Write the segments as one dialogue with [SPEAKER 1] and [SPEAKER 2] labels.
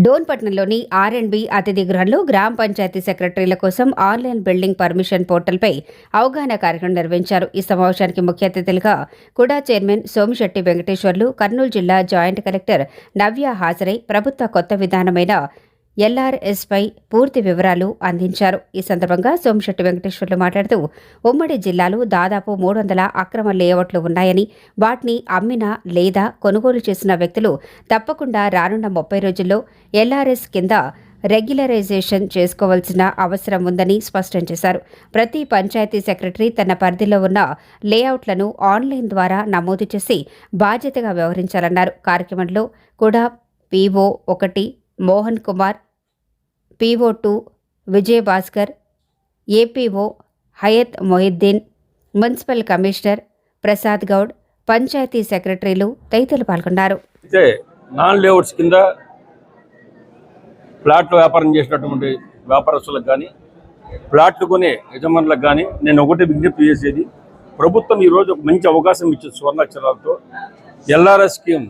[SPEAKER 1] డోన్పట్నంలోని ఆర్ఎండ్బి అతిథి గృహంలో గ్రామ పంచాయతీ సెక్రటరీల కోసం ఆన్లైన్ బిల్డింగ్ పర్మిషన్ పోర్టల్పై అవగాహన కార్యక్రమం నిర్వహించారు. ఈ సమావేశానికి ముఖ్య అతిథులుగా కుడా చైర్మన్ సోమిశెట్టి వెంకటేశ్వర్లు, కర్నూలు జిల్లా జాయింట్ కలెక్టర్ నవ్య హాజరై ప్రభుత్వ కొత్త విధానమైన ఎల్ఆర్ఎస్పై పూర్తి వివరాలు అందించారు. ఈ సందర్భంగా సోమిశెట్టి వెంకటేశ్వర్లు మాట్లాడుతూ ఉమ్మడి జిల్లాలో దాదాపు 300 అక్రమ లేఅవుట్లు ఉన్నాయని, వాటిని అమ్మిన లేదా కొనుగోలు చేసిన వ్యక్తులు తప్పకుండా రానున్న 30 రోజుల్లో ఎల్ఆర్ఎస్ కింద రెగ్యులరైజేషన్ చేసుకోవాల్సిన అవసరం ఉందని స్పష్టం చేశారు. ప్రతి పంచాయతీ సెక్రటరీ తన పరిధిలో ఉన్న లేఅవుట్లను ఆన్లైన్ ద్వారా నమోదు చేసి బాధ్యతగా వ్యవహరించాలన్నారు. కార్యక్రమంలో కూడా PO 1 Mohan Kumar, PO 2 Vijayabhaskar, APO Hayat Mohiuddin, municipal commissioner Prasad Goud, panchayat సెక్రటరీలు తదితరులు పాల్గొన్నారు.
[SPEAKER 2] నాన్ లేఅవుట్స్ కింద ప్లాట్లు వ్యాపారం చేసినటువంటి వ్యాపారస్తులకు కానీ, ప్లాట్లు కొనే యజమానులకు కానీ నేను ఒకటి విజ్ఞప్తి చేసేది, ప్రభుత్వం ఈరోజు ఒక మంచి అవకాశం ఇచ్చింది. సువర్ణాక్షరాలతో LRS స్కీమ్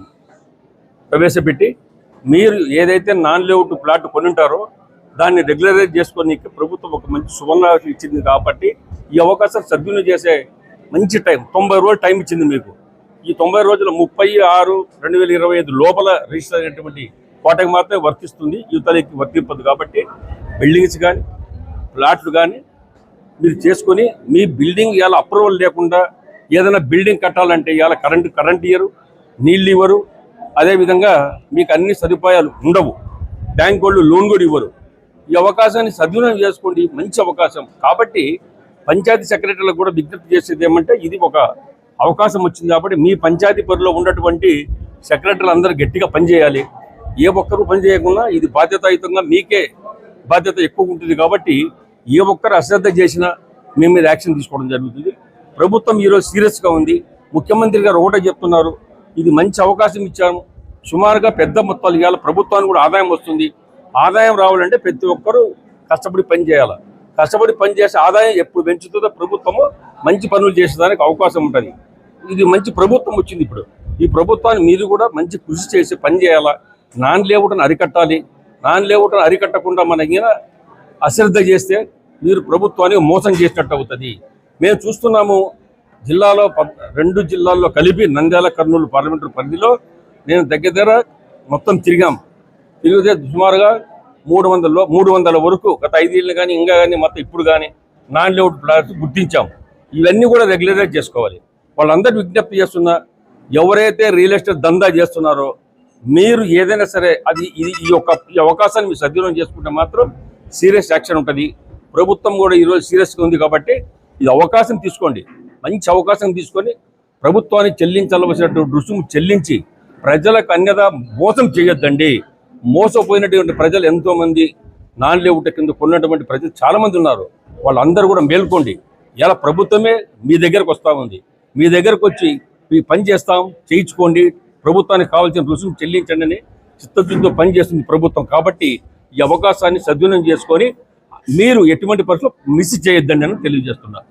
[SPEAKER 2] ప్రవేశపెట్టి మీరు ఏదైతే నాన్ లేఅవుట్ ప్లాట్ కొనుంటారో దాన్ని రెగ్యులరైజ్ చేసుకొని ప్రభుత్వం ఒక మంచి సువర్ణావకాశం ఇచ్చింది. కాబట్టి ఈ అవకాశం సద్వినియోగం చేసే మంచి టైం 90 రోజులు టైం ఇచ్చింది మీకు. ఈ 90 రోజుల 30/6/2025 లోపల రిజిస్టర్ అయినటువంటి కోటకి మాత్రమే వర్తిస్తుంది, యువతలకి వర్తింపదు. కాబట్టి బిల్డింగ్స్ కానీ ప్లాట్లు కానీ మీరు చేసుకొని మీ బిల్డింగ్ ఇవాళ అప్రూవల్ లేకుండా ఏదైనా బిల్డింగ్ కట్టాలంటే ఇవాళ కరెంట్ ఇవ్వరు, నీళ్ళు ఇవ్వరు, అదేవిధంగా మీకు అన్ని సదుపాయాలు ఉండవు, బ్యాంక్ వాళ్ళు లోన్ కూడా ఇవ్వరు. ఈ అవకాశాన్ని సద్వినియోగం చేసుకోండి, మంచి అవకాశం. కాబట్టి పంచాయతీ సెక్రటరీలకు కూడా విజ్ఞప్తి చేసేది ఏమంటే, ఇది ఒక అవకాశం వచ్చింది కాబట్టి మీ పంచాయతీ పరిధిలో ఉన్నటువంటి సెక్రటరీలు అందరూ గట్టిగా పనిచేయాలి. ఏ ఒక్కరూ పని చేయకుండా ఇది బాధ్యతాయుతంగా మీకే బాధ్యత ఎక్కువ ఉంటుంది. కాబట్టి ఏ ఒక్కరు అశ్రద్ధ చేసినా మేము మీద యాక్షన్ తీసుకోవడం జరుగుతుంది. ప్రభుత్వం ఈరోజు సీరియస్గా ఉంది. ముఖ్యమంత్రి గారు ఒకటే చెప్తున్నారు, ఇది మంచి అవకాశం ఇచ్చాము, సుమారుగా పెద్ద మొత్తాలు ఇవ్వాలి, ప్రభుత్వానికి కూడా ఆదాయం వస్తుంది. ఆదాయం రావాలంటే ప్రతి ఒక్కరూ కష్టపడి పని చేయాలి. కష్టపడి పని చేసే ఆదాయం ఎప్పుడు పెంచుతుందో ప్రభుత్వము మంచి పనులు చేసేదానికి అవకాశం ఉంటుంది. ఇది మంచి ప్రభుత్వం వచ్చింది. ఇప్పుడు ఈ ప్రభుత్వాన్ని మీరు కూడా మంచి కృషి చేసి పని చేయాలా. నాన్ లేఅవుట్ను అరికట్టాలి. నాన్ లేఅవుట్ను అరికట్టకుండా మనకి అశ్రద్ధ చేస్తే మీరు ప్రభుత్వానికి మోసం చేసినట్టు అవుతుంది. మేము చూస్తున్నాము, జిల్లాలో 2 జిల్లాల్లో కలిపి నంద్యాల, కర్నూలు పార్లమెంటరీ పరిధిలో నేను దగ్గర మొత్తం తిరిగితే సుమారుగా 300 వరకు గత 5 ఏళ్ళు కానీ ఇంకా కానీ మొత్తం ఇప్పుడు కానీ నాన్ లేఅవుట్ ప్లాట్స్ గుర్తించాం. ఇవన్నీ కూడా రెగ్యులరైజ్ చేసుకోవాలి. వాళ్ళందరూ విజ్ఞప్తి చేస్తున్నా, ఎవరైతే రియల్ ఎస్టేట్ దందా చేస్తున్నారో మీరు ఏదైనా సరే అది ఈ అవకాశాన్ని మీరు సద్వినియోగం చేసుకుంటే మాత్రం సీరియస్ యాక్షన్ ఉంటుంది. ప్రభుత్వం కూడా ఈరోజు సీరియస్గా ఉంది. కాబట్టి ఈ అవకాశం తీసుకోండి, మంచి అవకాశం తీసుకొని ప్రభుత్వానికి చెల్లించవలసినటువంటి రుసుము చెల్లించి ప్రజలకు అన్యదా మోసం చేయొద్దండి. మోసపోయినటువంటి ప్రజలు ఎంతోమంది నాన్ లేఅవుట్ కింద కొన్నటువంటి ప్రజలు చాలామంది ఉన్నారు. వాళ్ళందరూ కూడా మేల్కోండి. ఇలా ప్రభుత్వమే మీ దగ్గరకు వస్తూ ఉంది. మీ దగ్గరకు వచ్చి మీ పని చేస్తాం, చేయించుకోండి, ప్రభుత్వానికి కావాల్సిన రుసుము చెల్లించండి అని చిత్తశుద్ధితో పనిచేస్తుంది ప్రభుత్వం. కాబట్టి ఈ అవకాశాన్ని సద్వినియోగం చేసుకొని మీరు ఎటువంటి పరిస్థితుల్లో మిస్ చేయొద్దండి అని తెలియజేస్తున్నారు.